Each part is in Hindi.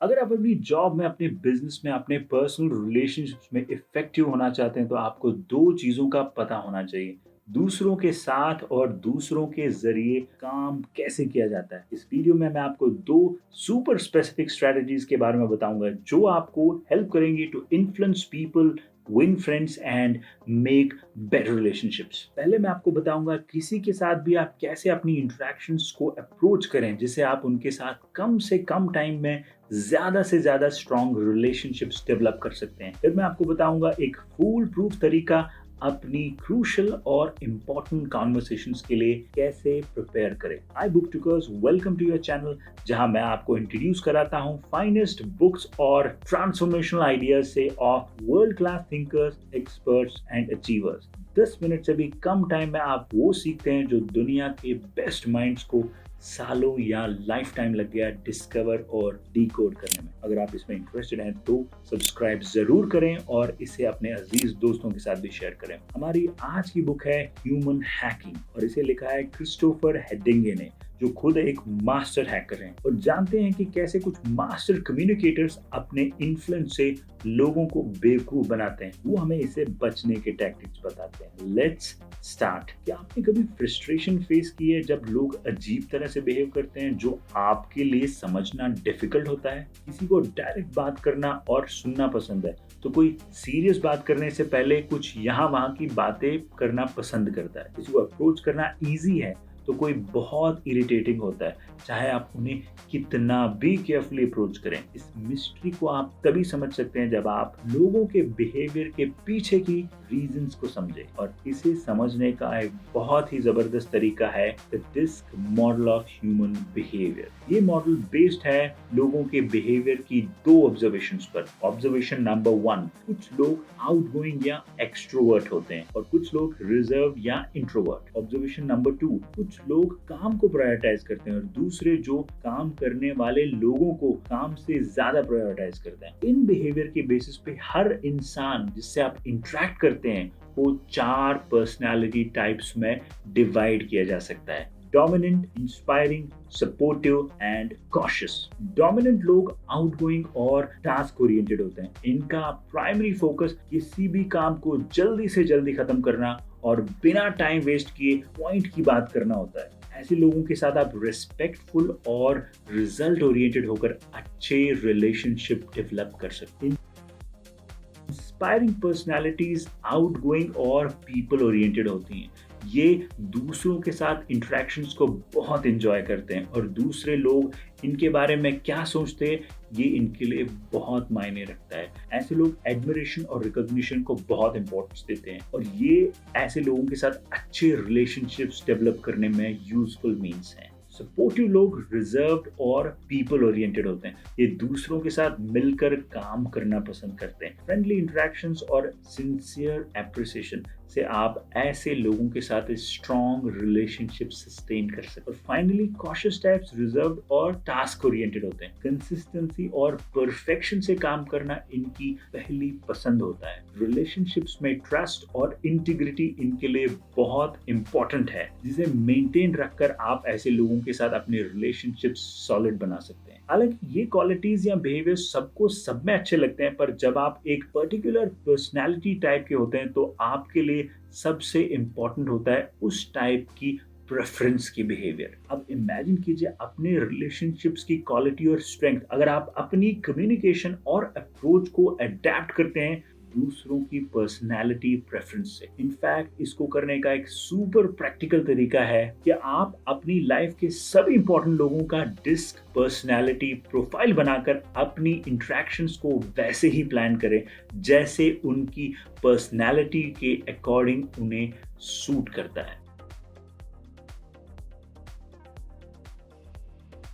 अगर आप अपनी जॉब में, अपने बिजनेस में, अपने पर्सनल रिलेशनशिप्स में इफेक्टिव होना चाहते हैं तो आपको दो चीजों का पता होना चाहिए। दूसरों के साथ और दूसरों के जरिए काम कैसे किया जाता है। इस वीडियो में मैं आपको दो सुपर स्पेसिफिक स्ट्रेटजीज के बारे में बताऊंगा जो आपको हेल्प करेंगी to influence people, win friends and make better relationships. पहले मैं आपको बताऊंगा किसी के साथ भी आप कैसे अपनी इंटरेक्शंस को अप्रोच करें जिससे आप उनके साथ कम से कम टाइम में ज्यादा से ज्यादा स्ट्रॉन्ग रिलेशनशिप्स डेवलप कर सकते हैं। फिर मैं आपको बताऊंगा एक फूल प्रूफ तरीका अपनी क्रूशल और इम्पोर्टेंट कॉन्वर्सेशंस के लिए कैसे प्रिपेयर करें। I book tookers, welcome to your channel जहां मैं आपको इंट्रोड्यूस कराता हूं फाइनेस्ट बुक्स और ट्रांसफॉर्मेशनल आइडियाज से of world class thinkers, experts and achievers. 10 minute से भी कम टाइम में आप वो सीखते हैं जो दुनिया के बेस्ट माइंड्स को सालों या लाइफ टाइम लग गया डिस्कवर और डीकोड करने में। अगर आप इसमें इंटरेस्टेड हैं तो सब्सक्राइब जरूर करें और इसे अपने अजीज दोस्तों के साथ भी शेयर करें। हमारी आज की बुक है ह्यूमन हैकिंग और इसे लिखा है क्रिस्टोफर हेडिंगे ने, जो खुद एक मास्टर हैकर हैं और जानते हैं कि कैसे कुछ मास्टर कम्युनिकेटर्स अपने इन्फ्लुएंस से लोगों को बेवकूफ बनाते हैं। वो हमें इसे बचने के टैक्टिक्स बताते हैं। Let's start. क्या आपने कभी फ्रस्ट्रेशन फेस की है जब लोग अजीब तरह से बिहेव करते हैं जो आपके लिए समझना डिफिकल्ट होता है? किसी को डायरेक्ट बात करना और सुनना पसंद है तो कोई सीरियस बात करने से पहले कुछ यहाँ वहाँ की बातें करना पसंद करता है। किसी को अप्रोच करना ईजी है तो कोई बहुत इरिटेटिंग होता है, चाहे आप उन्हें कितना भी केयरफुली अप्रोच करें। इस मिस्ट्री को आप तभी समझ सकते हैं जब आप लोगों के बिहेवियर के पीछे की रीजंस को समझें और इसे समझने का एक बहुत ही जबरदस्त तरीका है the DISC model of human behaviour. ये मॉडल बेस्ड है लोगों के बिहेवियर की दो ऑब्जर्वेशंस पर। ऑब्जर्वेशन नंबर 1, कुछ लोग आउटगोइंग या एक्सट्रोवर्ट होते हैं और कुछ लोग रिजर्व या इंट्रोवर्ट। ऑब्जर्वेशन नंबर 2, कुछ लोग काम को प्रायोरिटाइज करते हैं और दूसरे जो काम करने वाले लोगों को काम से ज्यादा प्रायोरिटाइज करते हैं। इन बिहेवियर के बेसिस पे हर इंसान जिससे आप इंटरेक्ट करते हैं वो 4 पर्सनालिटी टाइप्स में डिवाइड किया जा सकता है। Dominant, inspiring, supportive and cautious. Dominant लोग आउटगोइंग और टास्क ओरिएंटेड होते हैं। इनका प्राइमरी फोकस किसी भी काम को जल्दी से जल्दी खत्म करना और बिना टाइम वेस्ट किए पॉइंट की बात करना होता है। ऐसे लोगों के साथ आप रिस्पेक्टफुल और रिजल्ट ओरिएंटेड होकर अच्छे रिलेशनशिप डेवलप कर सकते हैं। इंस्पायरिंग पर्सनालिटीज आउटगोइंग और पीपल ओरिएंटेड होती हैं। ये दूसरों के साथ इंटरेक्शंस को बहुत एंजॉय करते हैं और दूसरे लोग इनके बारे में क्या सोचते हैं ये इनके लिए बहुत मायने रखता है। ऐसे लोग एडमिरेशन और रिकॉग्निशन को बहुत इंपॉर्टेंस देते हैं और ये ऐसे लोगों के साथ अच्छे रिलेशनशिप्स डेवलप करने में यूजफुल मीन्स हैं। सपोर्टिव लोग रिजर्व्ड और पीपल ओरिएंटेड होते हैं। ये दूसरों के साथ मिलकर काम करना पसंद करते हैं। फ्रेंडली इंटरेक्शंस और सिंसियर एप्रिसिएशन से आप ऐसे लोगों के साथ स्ट्रॉन्ग रिलेशनशिप सस्टेन कर सकते हैं। और फाइनली कॉशियस टाइप्स रिजर्व्ड और टास्क ओरिएंटेड होते हैं। कंसिस्टेंसी और परफेक्शन से काम करना इनकी पहली पसंद होता है। रिलेशनशिप्स में ट्रस्ट और इंटीग्रिटी इनके लिए बहुत इंपॉर्टेंट है, जिसे मेंटेन रखकर आप ऐसे लोगों के साथ अपने रिलेशनशिप सॉलिड बना सकते हैं। हालांकि ये क्वालिटीज या बिहेवियर सबको सब में अच्छे लगते हैं, पर जब आप एक पर्टिकुलर पर्सनालिटी टाइप के होते हैं तो आपके लिए सबसे इंपॉर्टेंट होता है उस टाइप की प्रेफरेंस की बिहेवियर। अब इमेजिन कीजिए अपने रिलेशनशिप्स की क्वालिटी और स्ट्रेंथ अगर आप अपनी कम्युनिकेशन और अप्रोच को अडेप्ट करते हैं दूसरों की पर्सनैलिटी प्रेफरेंस से। इनफैक्ट इसको करने का एक सुपर प्रैक्टिकल तरीका है कि आप अपनी लाइफ के सभी इंपॉर्टेंट लोगों का डिस्क पर्सनैलिटी प्रोफाइल बनाकर अपनी इंटरेक्शंस को वैसे ही प्लान करें जैसे उनकी पर्सनैलिटी के अकॉर्डिंग उन्हें सूट करता है।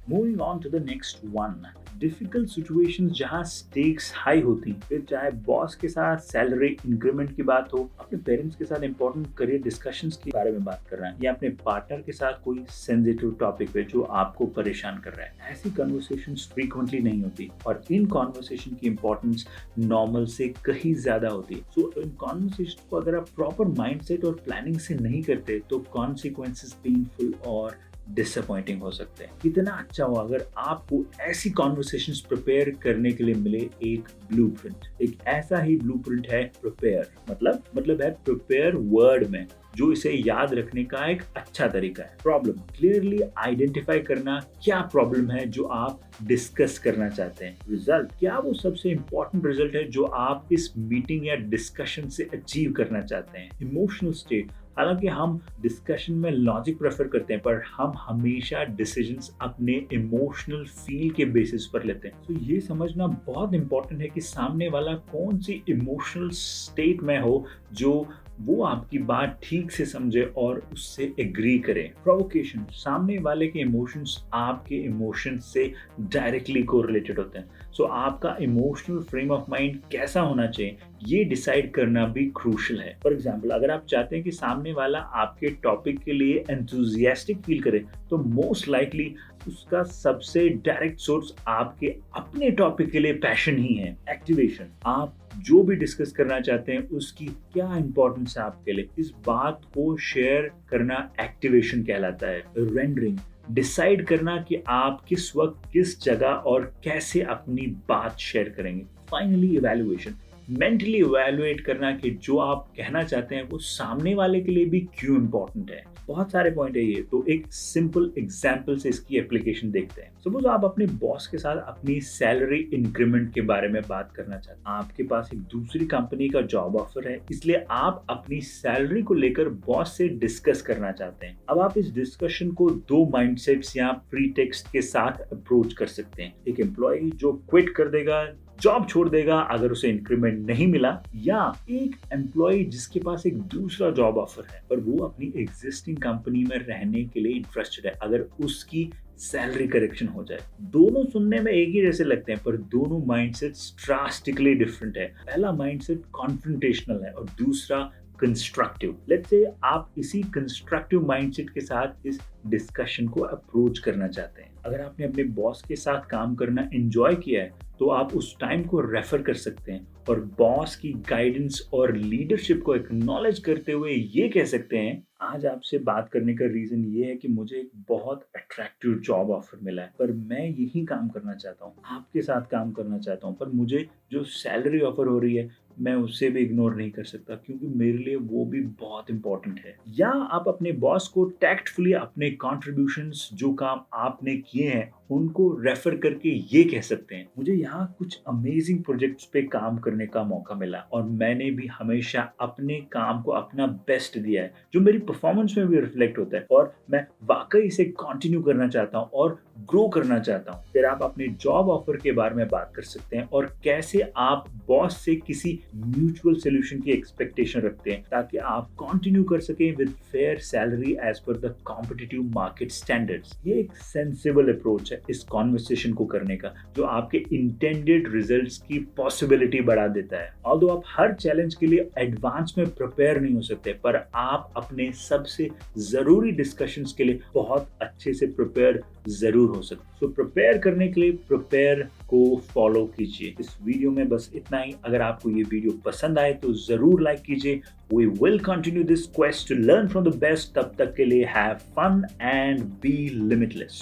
Moving on to the next one, difficult situations जहां स्टेक्स हाई होती, फिर चाहे बॉस के साथ सैलरी इंक्रीमेंट की बात हो, अपने पेरेंट्स के साथ इंपॉर्टेंट करियर डिस्कशंस के बारे में बात कर रहे हैं या अपने पार्टनर के साथ कोई सेंसिटिव टॉपिक पे जो आपको परेशान कर रहा है। ऐसी कन्वर्सेशंस फ्रीक्वेंटली नहीं होती और इन कॉन्वर्सेशन की इंपॉर्टेंस नॉर्मल से कहीं ज्यादा होती है। सो इन कॉन्वर्सेशन को अगर आप प्रॉपर माइंडसेट और प्लानिंग से नहीं करते तो कॉन्सिक्वेंसेस पेनफुल और डिसअपॉइंटिंग हो सकते हैं। कितना अच्छा हो अगर आपको ऐसी कॉन्वर्सेशंस प्रिपेयर करने के लिए मिले एक ब्लूप्रिंट। एक ऐसा ही ब्लूप्रिंट है प्रिपेयर, मतलब है प्रिपेयर वर्ड में, जो इसे याद रखने का एक अच्छा तरीका है। प्रॉब्लम क्लियरली आइडेंटिफाई करना, क्या प्रॉब्लम है जो आप डिस्कस करना चाहते हैं। रिजल्ट, क्या वो सबसे इंपॉर्टेंट रिजल्ट है जो आप इस मीटिंग या डिस्कशन से अचीव करना चाहते हैं। इमोशनल स्टेट, हालांकि हम डिस्कशन में लॉजिक प्रेफर करते हैं, पर हम हमेशा डिसीजंस अपने इमोशनल फील के बेसिस पर लेते हैं। तो ये समझना बहुत इंपॉर्टेंट है कि सामने वाला कौन सी इमोशनल स्टेट में हो जो वो आपकी बात ठीक से समझे और उससे एग्री करे। प्रोवोकेशन, सामने वाले के इमोशंस आपके इमोशंस से डायरेक्टली कोरिलेटेड होते हैं। सो आपका इमोशनल फ्रेम ऑफ माइंड कैसा होना चाहिए, ये डिसाइड करना भी क्रूशल है। फॉर एग्जाम्पल, अगर आप चाहते हैं कि सामने वाला आपके टॉपिक के लिए एंथुजियास्टिक फील करे, तो मोस्ट लाइकली उसका सबसे डायरेक्ट सोर्स आपके अपने टॉपिक के लिए पैशन ही है। एक्टिवेशन, आप जो भी डिस्कस करना चाहते हैं उसकी क्या इंपॉर्टेंस है आपके लिए, इस बात को शेयर करना एक्टिवेशन कहलाता है। रेंडरिंग, डिसाइड करना कि आप किस वक्त, किस जगह और कैसे अपनी बात शेयर करेंगे। फाइनली इवैल्यूएशन, मेंटली इवैल्यूएट करना कि जो आप कहना चाहते हैं वो सामने वाले के लिए भी क्यों इंपॉर्टेंट है। बहुत सारे पॉइंट है ये, तो एक सिंपल एग्जांपल से इसकी एप्लीकेशन देखते हैं। सपोज आप अपने बॉस के साथ अपनी सैलरी इंक्रीमेंट के बारे में बात करना चाहते हैं। आपके पास एक दूसरी कंपनी का जॉब ऑफर है, इसलिए आप अपनी सैलरी को लेकर बॉस से डिस्कस करना चाहते हैं। अब आप इस डिस्कशन को दो माइंडसेट्स या प्रीटेक्स्ट के साथ अप्रोच कर सकते हैं। एक एम्प्लॉय जो क्विट कर देगा, जॉब छोड़ देगा अगर उसे इंक्रीमेंट नहीं मिला, या एक एम्प्लॉय जिसके पास एक दूसरा जॉब ऑफर है पर वो अपनी एग्जिस्टिंग कंपनी में रहने के लिए इंटरेस्टेड है अगर उसकी सैलरी करेक्शन हो जाए। दोनों सुनने में एक ही जैसे लगते हैं पर दोनों माइंडसेट्स ड्रास्टिकली डिफरेंट है। पहला माइंडसेट कॉन्फ्रंटेशनल है और दूसरा कंस्ट्रक्टिव। लेट्स से आप इसी कंस्ट्रक्टिव माइंडसेट के साथ इस डिस्कशन को अप्रोच करना चाहते हैं। अगर आपने अपने बॉस के साथ काम करना एंजॉय किया है तो आप उस टाइम को रेफर कर सकते हैं और बॉस की गाइडेंस और लीडरशिप को एक्नॉलेज करते हुए ये कह सकते हैं, आज आपसे बात करने का रीजन ये है कि मुझे एक बहुत अट्रैक्टिव जॉब ऑफर मिला है पर मैं यही काम करना चाहता हूँ, आपके साथ काम करना चाहता हूँ, पर मुझे जो सैलरी ऑफर हो रही है मैं उससे भी इग्नोर नहीं कर सकता क्योंकि मेरे लिए वो भी बहुत इंपॉर्टेंट है। या आप अपने बॉस को टैक्टफुली अपने कॉन्ट्रीब्यूशंस, जो काम आपने किए हैं, उनको रेफर करके ये कह सकते हैं, मुझे यहाँ कुछ अमेजिंग प्रोजेक्ट्स पे काम करने का मौका मिला और मैंने भी हमेशा अपने काम को अपना बेस्ट दिया है जो मेरी परफॉर्मेंस में भी रिफ्लेक्ट होता है और मैं वाकई इसे कंटिन्यू करना चाहता हूँ और ग्रो करना चाहता हूँ। फिर आप अपने जॉब ऑफर के बारे में बात कर सकते हैं और कैसे आप बॉस से किसी म्यूचुअल सोल्यूशन की एक्सपेक्टेशन रखते हैं ताकि आप कंटिन्यू कर सकें with fair salary as per the competitive market standards. ये एक सेंसिबल अप्रोच है इस कॉन्वर्सेशन को करने का जो आपके इंटेंडेड रिजल्ट्स की पॉसिबिलिटी बढ़ा देता है। ऑल्दो आप हर चैलेंज के लिए एडवांस में प्रिपेयर नहीं हो सकते पर आप अपने सबसे जरूरी डिस्कशंस के लिए बहुत अच्छे से प्रिपेयर जरूर हो सकते। सो प्रिपेयर करने के लिए प्रिपेयर को फॉलो कीजिए। इस वीडियो में बस इतना ही। अगर आपको ये वीडियो पसंद आए तो जरूर लाइक कीजिए। We will continue this quest to learn from the best. तब तक के लिए have fun and be limitless.